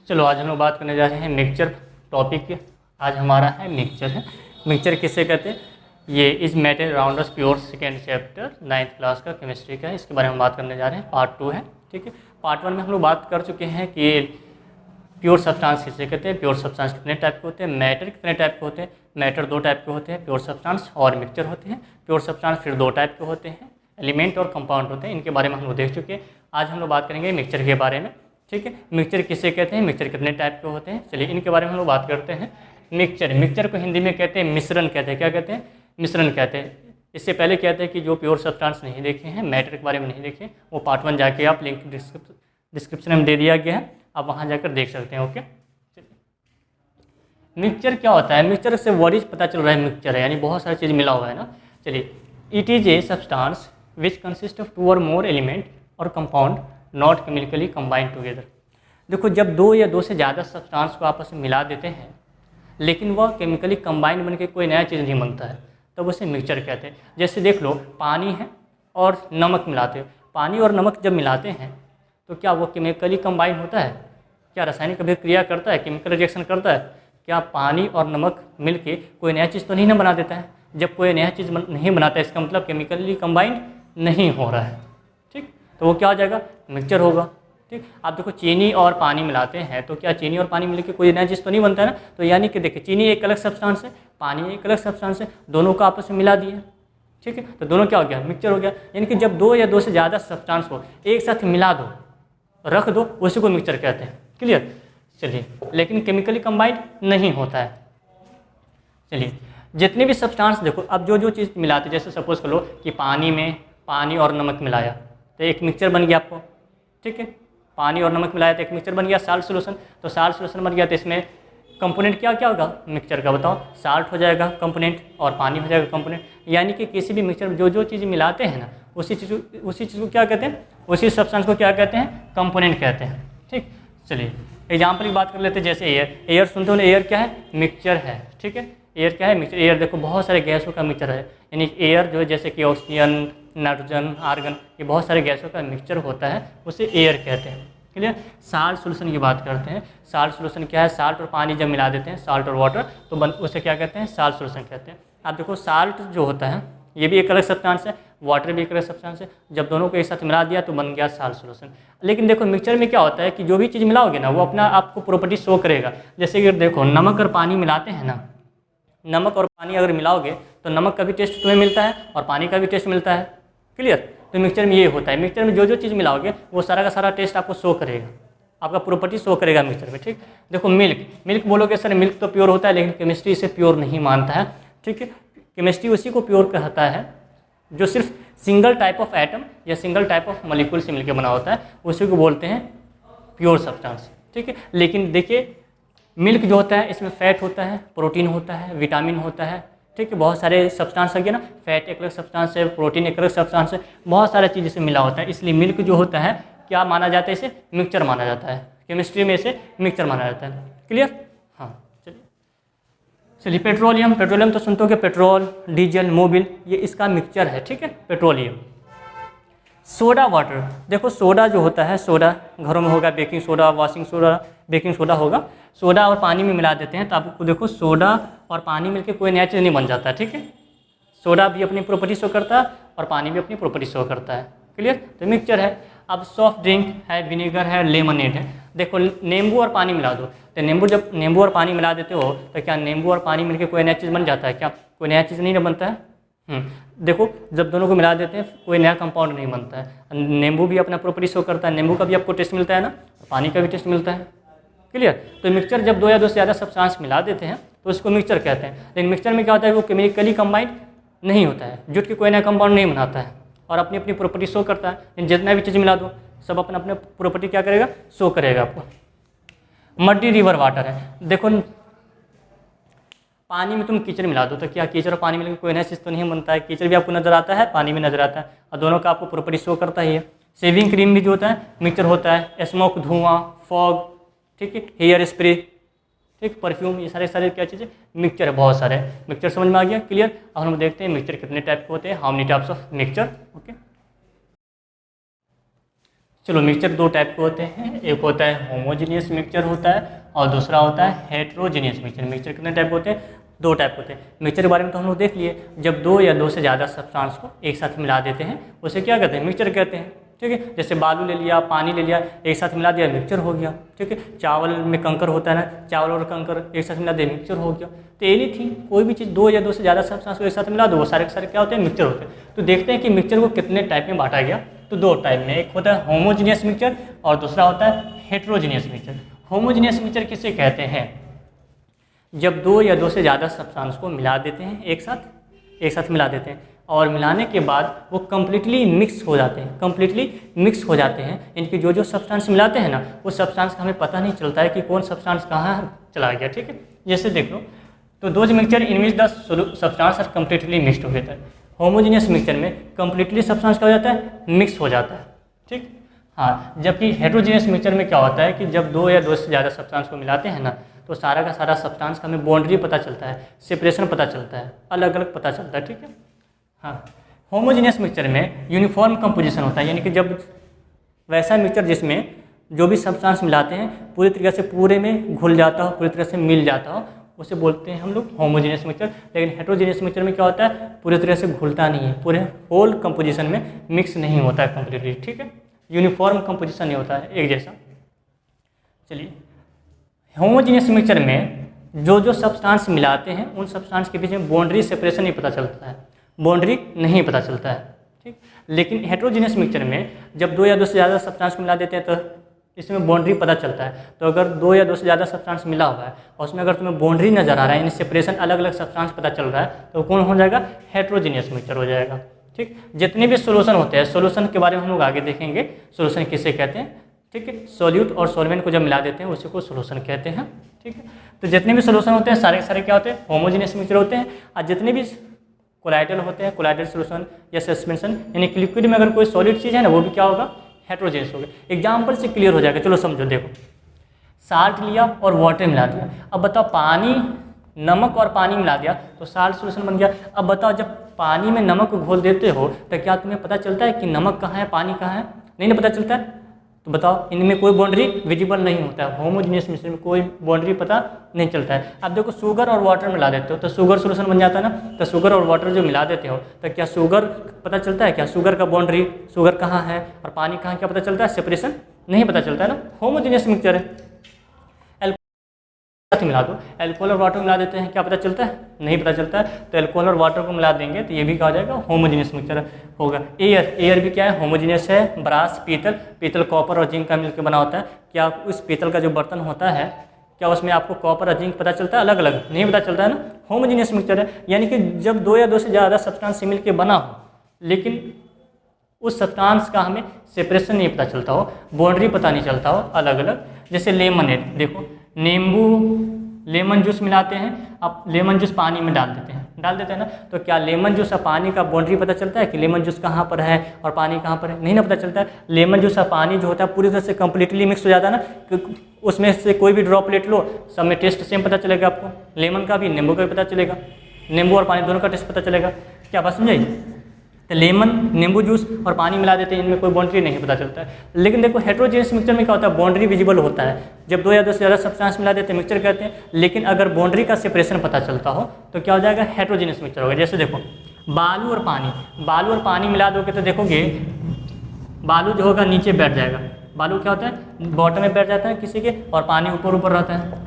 चलो आज हम लोग बात करने जा रहे हैं मिक्सचर टॉपिक की। आज हमारा है मिक्सचर है। मिक्सचर किसे कहते हैं? ये is matter around us pure second chapter 9th class का केमिस्ट्री का है। इसके बारे में बात करने जा रहे हैं। पार्ट 2 है, ठीक है। पार्ट 1 में हम लोग बात कर चुके हैं कि प्योर सब्सटेंस किसे कहते हैं, प्योर सब्सटेंस कितने टाइप के होते हैं, मैटर कितने टाइप के होते हैं। मैटर 2 टाइप के होते हैं, प्योर सब्सटेंस और मिक्सचर होते हैं। प्योर सब्सटेंस फिर 2 टाइप के होते हैं, एलिमेंट और कंपाउंड होते हैं। इनके बारे में हम लोग देख चुके हैं। आज हम लोग बात करेंगे मिक्सचर के बारे में, ठीक है। मिक्सचर किसे कहते हैं, मिक्सचर कितने टाइप के होते हैं, चलिए इनके बारे में हम लोग बात करते हैं। मिक्सचर को हिंदी में कहते हैं मिश्रण कहते हैं। क्या कहते हैं? मिश्रण कहते हैं। इससे पहले कहते हैं कि जो प्योर सब्सटेंस नहीं देखे हैं, मैटर के बारे में नहीं देखे, वो पार्ट 1 जाके आप लिंक डिस्क्रिप्शन में दे दिया गया है, आप वहाँ जाकर देख सकते हैं। ओके, मिक्सचर क्या होता है? मिक्सचर से वर्ड पता चल रहा है मिक्सचर है, यानी बहुत सारी चीज़ मिला हुआ है ना। चलिए, it is a substance which consist of 2 और मोर एलिमेंट और compound not chemically combined together. देखो, जब 2 या 2 से ज़्यादा सब्सटेंस को आपस में मिला देते हैं लेकिन वह केमिकली कंबाइंड बन के कोई नया चीज़ नहीं बनता है, तब उसे मिक्सचर कहते हैं। जैसे देख लो, पानी है और नमक मिलाते हो। पानी और नमक जब मिलाते हैं तो क्या वो केमिकली कंबाइंड होता है? क्या रासायनिक अभिक्रिया करता है, केमिकल रिएक्शन करता है? क्या पानी और नमक मिलके कोई नया चीज़ तो नहीं ना बना देता है? जब कोई नया चीज़ नहीं बनाता है, इसका मतलब केमिकली कंबाइंड नहीं हो रहा है, ठीक। तो वो क्या हो जाएगा? मिक्सचर होगा, ठीक। आप देखो, चीनी और पानी मिलाते हैं तो क्या चीनी और पानी मिलके कोई नया चीज़ तो नहीं बनता है ना। तो यानी कि देखिए, चीनी एक अलग सब्सटेंस है, पानी एक अलग सब्सटेंस है, दोनों को आपस में मिला दिए, ठीक है। तो दोनों क्या हो गया? मिक्सचर हो गया। यानी कि जब 2 या 2 से ज़्यादा सब्सटेंस हो, एक साथ मिला दो, रख दो, उसी को मिक्सचर कहते हैं। क्लियर? चलिए, लेकिन केमिकली कंबाइंड नहीं होता है। चलिए, जितने भी सब्सटेंस देखो, अब जो चीज़ मिलाते, जैसे सपोज कर लो कि पानी में पानी और नमक मिलाया तो एक मिक्सचर बन गया आपको, ठीक है। पानी और नमक मिलाया तो एक मिक्सचर बन गया, साल्ट सोल्यूशन। तो साल्ट सोल्यूशन बन गया तो इसमें कंपोनेंट क्या क्या होगा मिक्सचर का? बताओ। साल्ट हो जाएगा कंपोनेंट और पानी हो जाएगा कंपोनेंट। यानी कि किसी भी मिक्सचर में जो चीज़ मिलाते हैं ना, उसी चीज़ को क्या कहते हैं, उसी सब्सटेंस को क्या कहते हैं? कंपोनेंट कहते हैं, ठीक। चलिए, एग्जाम्पल की बात कर लेते हैं। जैसे एयर सुनते हो ना, एयर क्या है? मिक्सचर है, ठीक है। एयर क्या है? मिक्सचर। एयर देखो बहुत सारे गैसों का मिक्सचर है, यानी एयर जो है जैसे कि ऑक्सीजन, नाइट्रोजन, आर्गन, ये बहुत सारे गैसों का मिक्सचर होता है, उसे एयर कहते हैं। क्लियर? साल्ट सोल्यूशन की बात करते हैं। साल्ट सोल्यूशन क्या है? साल्ट और पानी जब मिला देते हैं, साल्ट और वाटर, तो उसे क्या कहते हैं? साल्ट सोल्यूशन कहते हैं। आप देखो, साल्ट जो होता है ये भी एक अलग सब्सटेंस है, वाटर भी एक अलग सब्सटेंस है। जब दोनों को एक साथ मिला दिया तो बन गया साल्ट सोल्यूशन। लेकिन देखो, मिक्सचर में क्या होता है कि जो भी चीज़ मिलाओगे ना, वो अपना आपको प्रॉपर्टी शो करेगा। जैसे कि देखो, नमक और पानी मिलाते हैं ना, नमक और पानी अगर मिलाओगे तो नमक का भी टेस्ट तुम्हें मिलता है और पानी का भी टेस्ट मिलता है। क्लियर? तो मिक्सचर में ये होता है। मिक्सचर में जो चीज़ मिलाओगे वो सारा का सारा टेस्ट आपको शो करेगा, आपका प्रॉपर्टी शो करेगा मिक्सचर में, ठीक। देखो, मिल्क बोलोगे सर मिल्क तो प्योर होता है, लेकिन केमिस्ट्री इसे प्योर नहीं मानता है, ठीक है। केमिस्ट्री उसी को प्योर कहता है जो सिर्फ सिंगल टाइप ऑफ एटम या सिंगल टाइप ऑफ मॉलिक्यूल से मिलकर बना होता है, उसी को बोलते हैं प्योर सब्सटेंस, ठीक है। लेकिन देखिए, मिल्क जो होता है इसमें फैट होता है, प्रोटीन होता है, विटामिन होता है, ठीक है। बहुत सारे सब्सटेंस है ना, फैट एक अलग सब्सटेंस है, प्रोटीन एक अलग सब्सटेंस है, बहुत सारे चीज़ से मिला होता है। इसलिए मिल्क जो होता है क्या माना जाता है? इसे मिक्सचर माना जाता है। केमिस्ट्री में इसे मिक्सचर माना जाता है। क्लियर? हाँ, चलिए पेट्रोलियम तो सुनते हो कि पेट्रोल, डीजल, मोबिल, ये इसका मिक्सचर है, ठीक है, पेट्रोलियम। सोडा वाटर, देखो सोडा जो होता है, सोडा घरों में होगा, baking soda, washing soda, baking soda होगा। सोडा और पानी में मिला देते हैं तो आपको देखो, सोडा और पानी मिलके कोई नया चीज़ नहीं बन जाता है, ठीक है। सोडा भी अपनी प्रॉपर्टी शो करता है और पानी भी अपनी प्रॉपर्टी शो करता है। क्लियर? तो मिक्सचर है। अब सॉफ्ट ड्रिंक है, विनेगर है, लेमनेड है। देखो, नींबू और पानी मिला दो तो जब नींबू और पानी मिला देते हो तो क्या नींबू और पानी मिलके कोई नया चीज़ बन जाता है? क्या कोई नया चीज़ नहीं बनता है? देखो, जब दोनों को मिला देते हैं कोई नया कंपाउंड नहीं बनता है। नींबू भी अपना प्रॉपर्टी शो करता है, नींबू का भी आपको टेस्ट मिलता है ना, पानी का भी टेस्ट मिलता है। क्लियर? तो मिक्सचर जब 2 या 2 से ज़्यादा सब्सटेंस मिला देते हैं तो उसको मिक्सचर कहते हैं। लेकिन मिक्सचर में क्या होता है? वो केमिकली कंबाइंड नहीं होता है, जुट के कोई नया कंपाउंड नहीं बनाता है और अपनी अपनी प्रॉपर्टी शो करता है। जितना भी चीज़ मिला दो, सब अपना अपने प्रॉपर्टी क्या करेगा? शो करेगा आपको। मड्डी रिवर वाटर है। देखो, पानी में तुम कीचड़ मिला दो तो क्या कीचड़ और पानी मिलकर कोई नया चीज़ तो नहीं बनता है? कीचड़ भी आपको नजर आता है, पानी भी नजर आता है, और दोनों का आपको प्रॉपर्टी शो करता ही है। शेविंग क्रीम भी जो होता है मिक्सचर होता है। स्मोक, धुआं, फॉग, ठीक है, हेयर स्प्रे, ठीक, परफ्यूम, ये सारे क्या चीज़ें मिक्सचर है, बहुत सारे। मिक्सचर समझ में आ गया? क्लियर? अब हम देखते हैं मिक्सचर कितने टाइप के होते हैं, how many types of mixture. Okay, चलो मिक्सचर दो टाइप के होते हैं, एक होता है होमोजीनियस मिक्सचर होता है और दूसरा होता है हेट्रोजीनियस मिक्सचर। मिक्सचर कितने टाइप होते हैं? दो टाइप होते हैं। मिक्सचर के बारे में तो हम लोग देख लिए, जब दो या दो से ज़्यादा सब्सटेंस को एक साथ मिला देते हैं उसे क्या कहते हैं? मिक्सचर कहते हैं। ठीक है, जैसे बालू ले लिया, पानी ले लिया, एक साथ मिला दिया, मिक्सचर हो गया। ठीक है, चावल में कंकर होता है ना, चावल और कंकर एक साथ मिला दिया, मिक्सचर हो गया। तो एनीथिंग, कोई भी चीज़ दो या दो से ज़्यादा सब्सटेंस को एक साथ मिला दो, वो सारे के सारे क्या होते हैं? मिक्सचर होते हैं। तो देखते हैं कि मिक्सचर को कितने टाइप में बांटा गया। तो दो टाइप में, एक होता है होमोजीनियस मिक्सचर और दूसरा होता है हेट्रोजीनियस मिक्सचर। होमोजीनियस मिक्सचर किसे कहते हैं? जब दो या दो से ज़्यादा सब्सटेंस को मिला देते हैं एक साथ मिला देते हैं और मिलाने के बाद वो कम्प्लीटली मिक्स हो जाते हैं, कम्प्लीटली मिक्स हो जाते हैं। इनकी जो जो सब्सटेंस मिलाते हैं ना, वो सब्सटेंस का हमें पता नहीं चलता है कि कौन सब्सटेंस कहाँ चला गया। ठीक है, जैसे देख लो, तो those mixture in which the substance are completely mixed हो जाता है। होमोजीनियस मिक्सचर में कम्प्लीटली सब्सटेंस क्या हो जाता है? मिक्स हो जाता है। ठीक, हाँ, जबकि हेट्रोजीनियस मिक्सचर में क्या होता है कि जब दो या दो से ज़्यादा सब्सटेंस को मिलाते हैं ना, तो सारा का सारा सब्सटेंस का हमें बाउंड्री पता चलता है, सेपरेशन पता चलता है, अलग अलग पता चलता है। ठीक है, हाँ। होमोजीनियस मिक्सचर में यूनिफॉर्म कंपोजिशन होता है, यानी कि जब वैसा मिक्सचर जिसमें जो भी सब्सटेंस मिलाते हैं पूरी तरीके से पूरे में घुल जाता हो, पूरी तरह से मिल जाता हो, उसे बोलते हैं हम लोग होमोजीनियस मिक्सचर। लेकिन हेट्रोजीनियस मिक्सचर में क्या होता है? पूरी तरह से घुलता नहीं है, पूरे होल कंपोजिशन में मिक्स नहीं होता है कम्प्लीटली। ठीक है, यूनिफॉर्म कंपोजिशन नहीं होता है एक जैसा। चलिए, होमोजीनियस मिक्सचर में जो जो सब्सटेंस मिलाते हैं उन सब्सटेंस के बीच में बाउंड्री सेपरेशन नहीं पता चलता है, बाउंड्री नहीं पता चलता है। ठीक, लेकिन हेट्रोजीनियस मिक्सचर में जब दो या दो से ज़्यादा सब्सटेंस को मिला देते हैं तो इसमें बाउंड्री पता चलता है। तो अगर दो या दो से ज़्यादा सब्सटेंस मिला हुआ है और उसमें अगर तुम्हें बाउंड्री नजर आ रहा है, यानी सेपरेशन, अलग अलग सब्सटेंस पता चल रहा है, तो कौन हो जाएगा? हेट्रोजीनियस मिक्सचर हो जाएगा। ठीक, जितने भी सोल्यूशन होते हैं, सोल्यूशन के बारे में हम लोग आगे देखेंगे, सोल्यूशन किसे कहते हैं। ठीक है, सॉल्यूट और सॉल्वेंट को जब मिला देते हैं उसी को सोल्यूशन कहते हैं। ठीक है, तो जितने भी सोल्यूशन होते हैं सारे के सारे क्या होते हैं? होमोजीनियस मिक्सचर होते हैं। और जितने भी कोलाइडल होते हैं, कोलाइडल सोल्यूशन या सस्पेंशन, यानी कि लिक्विड में अगर कोई सॉलिड चीज़ है ना, वो भी क्या होगा? हेट्रोजीनियस होगा। एग्जाम्पल से क्लियर हो जाएगा। चलो समझो, देखो, साल्ट लिया और वाटर मिला दिया। अब बताओ, पानी, नमक और पानी मिला दिया तो साल्ट सोल्यूशन बन गया। अब बताओ, जब पानी में नमक को घोल देते हो तो क्या तुम्हें पता चलता है कि नमक कहाँ है, पानी कहाँ है? नहीं ना पता चलता है। तो बताओ, इनमें कोई बाउंड्री विजिबल नहीं होता है। होमोजीनियस मिक्सचर में कोई बाउंड्री पता नहीं चलता है। अब देखो, शुगर और वाटर मिला देते हो तो शुगर सोल्यूशन बन जाता है ना। तो शुगर और वाटर जो मिला देते हो तो क्या शुगर पता चलता है? क्या शुगर का बाउंड्री, शुगर कहाँ है और पानी कहाँ, क्या पता चलता है? सेपरेशन नहीं पता चलता है ना। होमोजीनियस मिक्सचर है। मिला दो, एल्कोहल और वाटर मिला देते हैं, क्या पता चलता है? नहीं पता चलता है। तो एल्कोहल और वाटर को मिला देंगे तो ये भी कहा जाएगा होमोजीनियस मिक्सचर होगा। एयर भी क्या है? होमोजीनियस है। ब्रास, पीतल कॉपर और जिंक का मिलकर बना होता है। क्या उस पीतल का जो बर्तन होता है, क्या उसमें आपको कॉपर और जिंक पता चलता है? अलग अलग नहीं पता चलता है ना। होमोजीनियस मिक्सचर है, यानी कि जब दो या दो से ज़्यादा सब्सटेंस से मिलकर बना हो लेकिन उस सब्सटेंस का हमें सेपरेशन नहीं पता चलता हो, बाउंड्री पता नहीं चलता हो, अलग अलग। जैसे लेमनेड, देखो, लेमन जूस मिलाते हैं, आप लेमन जूस पानी में डाल देते हैं ना, तो क्या लेमन जूस और पानी का बाउंड्री पता चलता है कि लेमन जूस कहाँ पर है और पानी कहाँ पर है? नहीं ना पता चलता है। लेमन जूस और पानी जो होता है पूरी तरह से कम्प्लीटली मिक्स हो जाता है ना, उसमें से कोई भी ड्रॉपलेट लो, सब में टेस्ट सेम पता चलेगा आपको। लेमन का भी, नींबू का भी पता चलेगा, नींबू और पानी दोनों का टेस्ट पता चलेगा। क्या बात समझाइए? तो लेमन, नींबू जूस और पानी मिला देते हैं, इनमें कोई बाउंड्री नहीं पता चलता है। लेकिन देखो, हेट्रोजीनियस मिक्सचर में क्या होता है? बाउंड्री विजिबल होता है। जब दो या दो से ज़्यादा सब्सटेंस मिला देते हैं मिक्सचर कहते हैं। लेकिन अगर बाउंड्री का सेपरेशन पता चलता हो तो क्या हो जाएगा? हेट्रोजीनियस मिक्सचर होगा। जैसे देखो, बालू और पानी मिला दोगे तो देखोगे बालू जो होगा नीचे बैठ जाएगा। बालू क्या होता है? बॉटम में बैठ जाता है किसी के, और पानी ऊपर रहता है।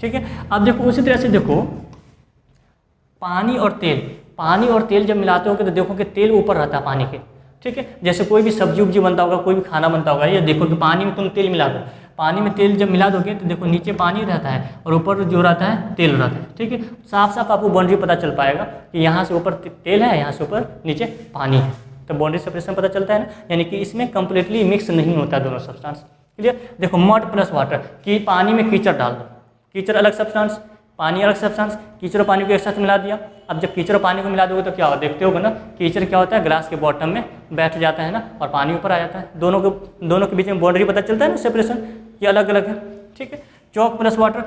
ठीक है, अब देखो उसी तरह से देखो, पानी और तेल जब मिलाते होगे तो देखोगे तेल ऊपर रहता है पानी के। ठीक है, जैसे कोई भी सब्जी उब्जी बनता होगा, कोई भी खाना बनता होगा, ये देखो कि पानी में तुम तेल मिला दो, पानी में तेल जब मिला दोगे तो देखो नीचे पानी रहता है और ऊपर जो रहता है तेल रहता है। ठीक है, साफ साफ आपको बाउंड्री पता चल पाएगा कि यहाँ से ऊपर तेल है, यहाँ से ऊपर नीचे पानी है। तो बाउंड्री सेपरेशन पता चलता है ना, यानी कि इसमें कंप्लीटली मिक्स नहीं होता दोनों सब्सटेंस। क्लियर? देखो, मड प्लस वाटर, कि पानी में कीचड़ डाल दो, कीचड़ अलग सब्सटेंस, पानी अलग सब्सटेंस, कीचड़ और पानी को एक साथ मिला दिया। अब जब कीचड़ और पानी को मिला दोगे तो क्या होगा? देखते होगे ना, कीचड़ क्या होता है? ग्लास के बॉटम में बैठ जाता है ना, और पानी ऊपर आ जाता है। दोनों के बीच में बाउंड्री पता चलता है ना, सेपरेशन, ये अलग अलग है। ठीक है, चॉक प्लस वाटर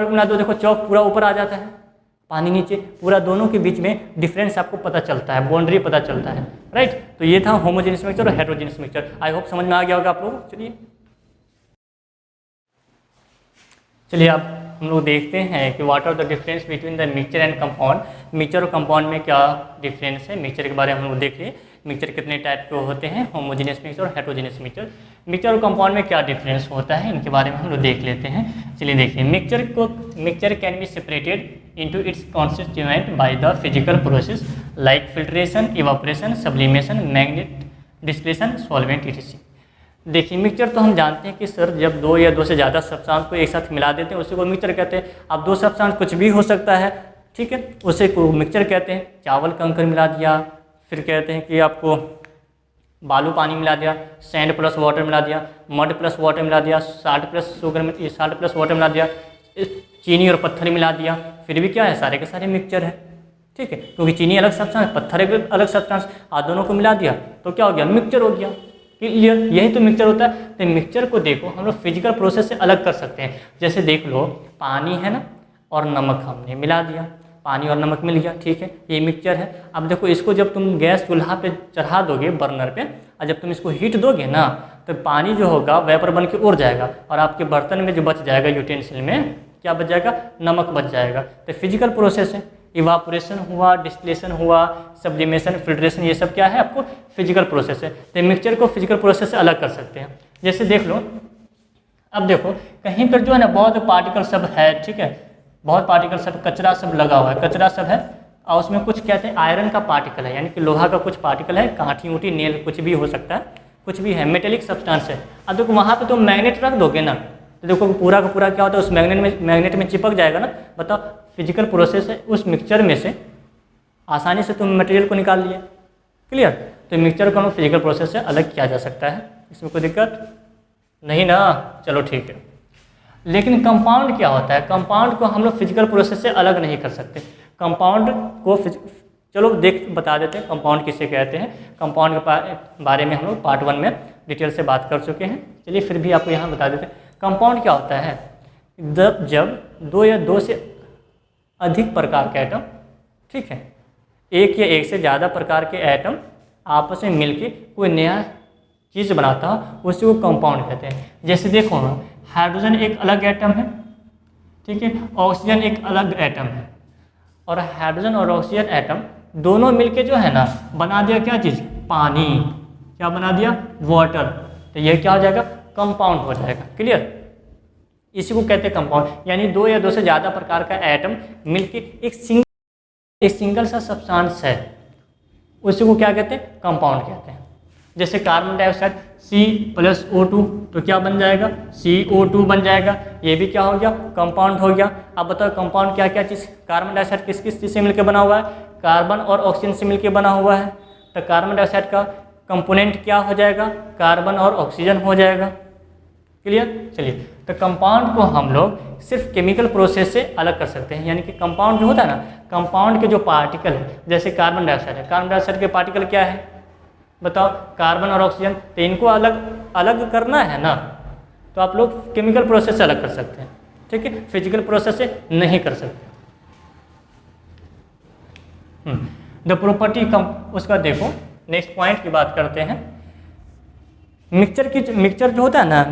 को मिला दो, देखो चॉक पूरा ऊपर आ जाता है, पानी नीचे, पूरा दोनों के बीच में डिफरेंस आपको पता चलता है, बाउंड्री पता चलता है, राइट। तो ये था होमोजेनियस मिक्सचर और हेटेरोजेनियस मिक्सचर। आई होप समझ में आ गया होगा आप लोग। चलिए अब हम लोग देखते हैं कि what are the difference between the mixture and compound. Mixture और कंपाउंड में क्या डिफरेंस है, मिक्सचर के बारे में हम लोग देखिए। मिक्सचर कितने टाइप के होते हैं, होमोजेनियस मिक्सचर और हेटेरोजेनियस मिक्सचर। मिक्सचर और कंपाउंड में क्या डिफरेंस होता है, इनके बारे में हम लोग देख लेते हैं। चलिए देखिए, mixture can be separated into its constituent by the physical process like filtration, evaporation, sublimation, magnet distillation, solvent etc। देखिए मिक्सचर तो हम जानते हैं कि सर जब दो या दो से ज़्यादा सब्सटेंस को एक साथ मिला देते हैं उसी को मिक्सचर कहते हैं। अब दो सब्सटेंस कुछ भी हो सकता है, ठीक है, उसे को मिक्सचर कहते हैं। चावल कंकर मिला दिया, फिर कहते हैं कि आपको बालू पानी मिला दिया, सैंड प्लस वाटर मिला दिया, मड प्लस वाटर मिला दिया, साल्ट प्लस वाटर मिला दिया, चीनी और पत्थर मिला दिया, फिर भी क्या है, सारे के सारे मिक्सचर है, ठीक है। क्योंकि चीनी अलग सब्सटेंस, पत्थर एक अलग सब्सटेंस, आप दोनों को मिला दिया तो क्या हो गया, मिक्सचर हो गया। क्लियर, यही तो मिक्सचर होता है। तो मिक्सचर को देखो हम लोग फिजिकल प्रोसेस से अलग कर सकते हैं। जैसे देख लो, पानी है ना और नमक हमने मिला दिया, पानी और नमक मिल गया, ठीक है, ये मिक्सचर है। अब देखो इसको जब तुम गैस चूल्हा पे चढ़ा दोगे बर्नर पे, और जब तुम इसको हीट दोगे ना तो पानी जो होगा वेपर बन के उड़ जाएगा और आपके बर्तन में जो बच जाएगा, यूटेंसिल में क्या बच जाएगा, नमक बच जाएगा। तो फिजिकल प्रोसेस है, इवापोरेशन हुआ, डिस्टिलेशन हुआ, सब्लिमेशन, फिल्ट्रेशन, ये सब क्या है आपको फिजिकल प्रोसेस है। तो मिक्सचर को फिजिकल प्रोसेस से अलग कर सकते हैं। जैसे देख लो, अब देखो कहीं पर जो है ना बहुत पार्टिकल सब है, ठीक है, बहुत पार्टिकल सब, कचरा सब लगा हुआ है, कचरा सब है, और उसमें कुछ कहते हैं आयरन का पार्टिकल है, यानी कि लोहा का कुछ पार्टिकल है, कांठी ऊँटी नेल कुछ भी हो सकता है, कुछ भी है, मेटेलिक सब्सटेंस है। अब देखो वहाँ पर तुम मैग्नेट रख दोगे ना तो देखो पूरा का पूरा क्या होता है, उस मैग्नेट में चिपक जाएगा ना। बताओ, फिजिकल प्रोसेस है, उस मिक्सचर में से आसानी से तुम मटेरियल को निकाल लिए। क्लियर, तो मिक्सचर को हम फिजिकल प्रोसेस से अलग किया जा सकता है, इसमें कोई दिक्कत नहीं ना, चलो ठीक है। लेकिन कंपाउंड क्या होता है, कंपाउंड को हम लोग फिजिकल प्रोसेस से अलग नहीं कर सकते। कंपाउंड को चलो बता देते हैं कंपाउंड किसे कहते हैं। कंपाउंड के बारे में हम लोग पार्ट 1 में डिटेल से बात कर चुके हैं। चलिए फिर भी आपको यहाँ बता देते हैं। कंपाउंड क्या होता है, जब दो या दो से अधिक प्रकार के एटम, ठीक है, एक या एक से ज़्यादा प्रकार के एटम आपस में मिलके कोई नया चीज़ बनाता हो उसी को कंपाउंड कहते हैं। जैसे देखो ना, हाइड्रोजन एक अलग एटम है, ठीक है, ऑक्सीजन एक अलग एटम है, और हाइड्रोजन और ऑक्सीजन एटम दोनों मिलके जो है ना बना दिया क्या चीज़, पानी, क्या बना दिया, वाटर। तो ये क्या हो जाएगा, कंपाउंड हो जाएगा। क्लियर, इसी को कहते हैं कंपाउंड, यानी दो या दो से ज़्यादा प्रकार का एटम मिलके एक सिंगल सा सब्सटेंस है, उसी को क्या कहते हैं, कंपाउंड कहते हैं। जैसे कार्बन डाइऑक्साइड C+O2 तो क्या बन जाएगा, CO2 बन जाएगा, ये भी क्या हो गया, कंपाउंड हो गया। अब बताओ कंपाउंड क्या क्या चीज़, कार्बन डाइऑक्साइड किस किस चीज़ से मिलकर बना हुआ है, कार्बन और ऑक्सीजन से मिलकर बना हुआ है। तो कार्बन डाइऑक्साइड का कंपोनेंट क्या हो जाएगा, कार्बन और ऑक्सीजन हो जाएगा। क्लियर, चलिए, तो कंपाउंड को हम लोग सिर्फ केमिकल प्रोसेस से अलग कर सकते हैं। यानी कि कंपाउंड जो होता है ना, कंपाउंड के जो पार्टिकल है, जैसे कार्बन डाइऑक्साइड है, कार्बन डाइऑक्साइड के पार्टिकल क्या है, बताओ, कार्बन और ऑक्सीजन। तो इनको अलग अलग करना है ना, तो आप लोग केमिकल प्रोसेस से अलग कर सकते हैं, ठीक है, फिजिकल प्रोसेस से नहीं कर सकते। द प्रॉपर्टी उसका देखो, नेक्स्ट पॉइंट की बात करते हैं। मिक्सचर जो होता है ना,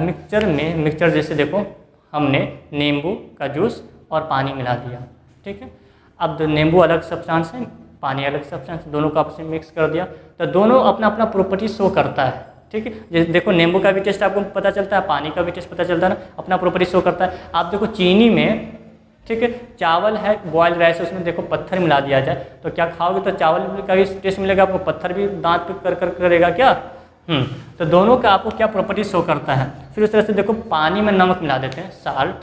मिक्सचर जैसे देखो हमने नींबू का जूस और पानी मिला दिया, ठीक है। अब नींबू अलग सब्सटेंस है, पानी अलग सब्सटेंस, दोनों को आपस में मिक्स कर दिया तो दोनों अपना अपना प्रॉपर्टी शो करता है, ठीक है। जैसे देखो नींबू का भी टेस्ट आपको पता चलता है, पानी का भी टेस्ट पता चलता है ना, अपना प्रॉपर्टी शो करता है। आप देखो चीनी में, ठीक है, चावल है, बॉयल राइस है, उसमें देखो पत्थर मिला दिया जाए तो क्या खाओगे, तो चावल का भी टेस्ट मिलेगा आपको, पत्थर भी दांत पे कर करेगा क्या। तो दोनों का आपको क्या प्रॉपर्टी शो करता है। फिर उस तरह से देखो पानी में नमक मिला देते हैं, साल्ट,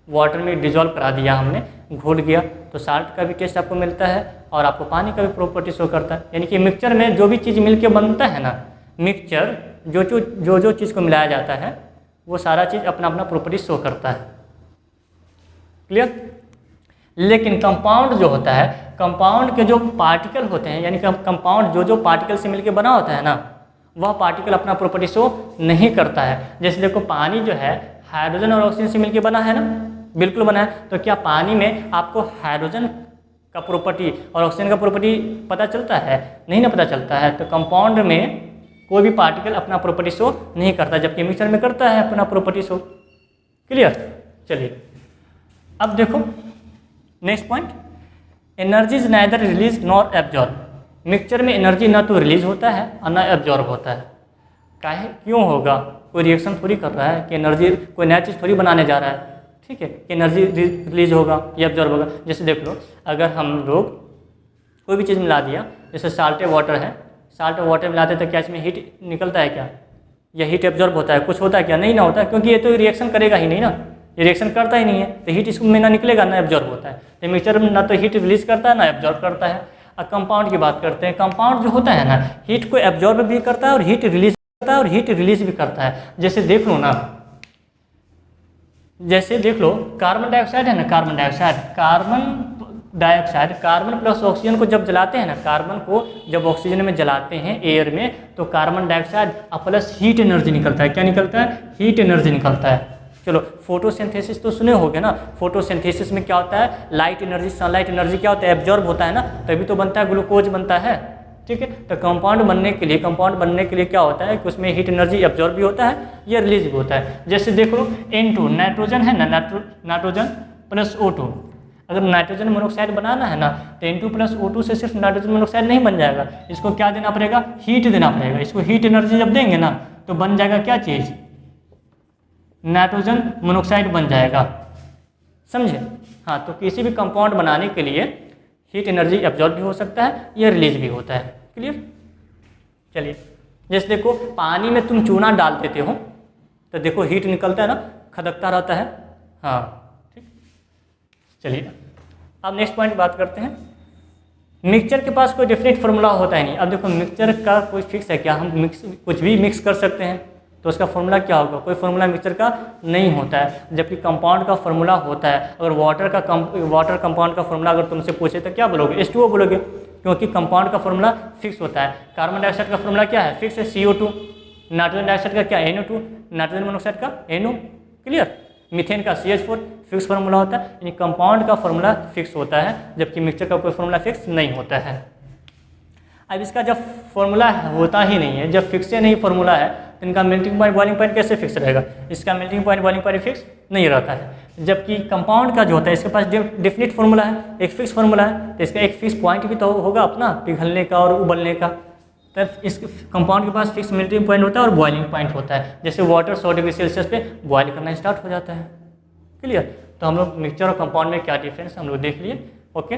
वाटर में डिजोल्व करा दिया हमने, घुल गया तो साल्ट का भी टेस्ट आपको मिलता है और आपको पानी का भी प्रॉपर्टी शो करता है। यानी कि मिक्सचर में जो भी चीज़ मिलके बनता है ना, मिक्सचर जो चीज़ को मिलाया जाता है वो सारा चीज़ अपना अपना प्रॉपर्टी शो करता है। क्लियर, लेकिन कंपाउंड जो होता है, कंपाउंड के जो पार्टिकल होते हैं, यानी कि कंपाउंड जो पार्टिकल से मिलके बना होता है ना, वह पार्टिकल अपना प्रॉपर्टी शो नहीं करता है। जैसे देखो पानी जो है हाइड्रोजन और ऑक्सीजन से मिलकर बना है ना, बिल्कुल बना है, तो क्या पानी में आपको हाइड्रोजन का प्रॉपर्टी और ऑक्सीजन का प्रॉपर्टी पता चलता है? नहीं ना पता चलता है। तो कंपाउंड में कोई भी पार्टिकल अपना प्रॉपर्टी शो नहीं करता, जबकि मिक्सचर में करता है अपना प्रॉपर्टी शो। क्लियर? चलिए अब देखो next point, energy is neither release nor absorb. Mixture में एनर्जी ना तो रिलीज होता है और ना एब्जॉर्ब होता है। काहे? क्यों होगा? कोई रिएक्शन थोड़ी कर रहा है कि एनर्जी, कोई नया चीज़ थोड़ी बनाने जा रहा है, ठीक है, कि एनर्जी रिलीज होगा या एब्जॉर्ब होगा। जैसे देख लो, अगर हम लोग कोई भी चीज़ मिला दिया, जैसे साल्टेड वाटर है, साल्ट वाटर मिलाते तो क्या इसमें हीट निकलता है क्या? या हीट एब्जॉर्ब होता है? कुछ होता है क्या? नहीं ना होता है, क्योंकि ये तो रिएक्शन करेगा ही नहीं ना, ये रिएक्शन करता ही नहीं है, तो हीट इसमें ना निकलेगा ना एब्जॉर्ब होता है। तो मिक्सचर में ना तो हीट रिलीज करता है ना एब्जॉर्ब करता है। अब कंपाउंड की बात करते हैं, कंपाउंड जो होता है ना, हीट को एब्जॉर्ब भी करता है और हीट रिलीज करता है और हीट रिलीज भी करता है। जैसे देख लो ना, जैसे देख लो कार्बन डाइऑक्साइड है ना, carbon dioxide carbon plus oxygen को जब जलाते हैं ना, कार्बन को जब ऑक्सीजन में जलाते हैं एयर में, तो carbon dioxide plus heat energy निकलता है। क्या निकलता है? हीट एनर्जी निकलता है। चलो फोटोसिंथेसिस तो सुने होगे ना, फोटोसिंथेसिस में क्या होता है? लाइट एनर्जी, सनलाइट एनर्जी क्या होता है? एब्जॉर्ब होता है ना, तभी तो बनता है ग्लूकोज बनता है, ठीक है। तो कंपाउंड बनने के लिए क्या होता है कि उसमें हीट एनर्जी एब्जॉर्ब भी होता है या रिलीज भी होता है। जैसे देखो N2 नाइट्रोजन है ना, नाइट्रोजन प्लस O2, अगर नाइट्रोजन मोनोऑक्साइड बनाना है ना, तो N2 प्लस O2 से सिर्फ नाइट्रोजन मोनोऑक्साइड नहीं बन जाएगा, इसको क्या देना पड़ेगा? हीट देना पड़ेगा। इसको हीट एनर्जी जब देंगे ना, तो बन जाएगा क्या चीज़? नाइट्रोजन मोनोऑक्साइड बन जाएगा, समझे? हाँ, तो किसी भी कंपाउंड बनाने के लिए हीट एनर्जी एब्जॉर्ब भी हो सकता है या रिलीज भी होता है। क्लियर? चलिए जैसे देखो पानी में तुम चूना डाल देते हो तो देखो हीट निकलता है ना, खदकता रहता है। हाँ ठीक, चलिए अब नेक्स्ट पॉइंट बात करते हैं। मिक्सचर के पास कोई डेफिनेट फार्मूला होता है नहीं। अब देखो मिक्सचर का कोई फिक्स है क्या? हम कुछ भी मिक्स कर सकते हैं, तो उसका फार्मूला क्या होगा? कोई फार्मूला मिक्सचर का नहीं होता है, जबकि कंपाउंड का फार्मूला होता है। अगर वाटर कंपाउंड का फार्मूला अगर तुमसे पूछे तो क्या बोलोगे? H2O बोलोगे, क्योंकि कंपाउंड का फार्मूला फिक्स होता है। कार्बन डाइऑक्साइड का फार्मूला क्या है? फिक्स है, CO2। नाइट्रोजन डाइऑक्साइड का क्या? NO2। नाइट्रोजन मोनोऑक्साइड का NO। क्लियर? मीथेन का CH4 फिक्स फार्मूला होता है। यानी कंपाउंड का फार्मूला फिक्स होता है, जबकि मिक्सचर का कोई फार्मूला फिक्स नहीं होता है। अब इसका जब फार्मूला होता ही नहीं है, जब फिक्स नहीं फार्मूला है, तो इनका मेल्टिंग पॉइंट बॉइलिंग पॉइंट कैसे फिक्स रहेगा? इसका melting point boiling point fix नहीं रहता है। जबकि कंपाउंड का जो होता है इसके पास डेफिनेट फार्मूला है, एक फिक्स फार्मूला है, तो इसका एक फिक्स पॉइंट भी तो होगा अपना पिघलने का और उबलने का। तो इस कंपाउंड के पास फिक्स मेल्टिंग पॉइंट होता है और बॉइलिंग पॉइंट होता है। जैसे वाटर 100 डिग्री सेल्सियस पे बॉयल करना स्टार्ट हो जाता है। क्लियर? तो हम लोग मिक्सचर और कंपाउंड में क्या डिफरेंस हम लोग देख लिए। ओके।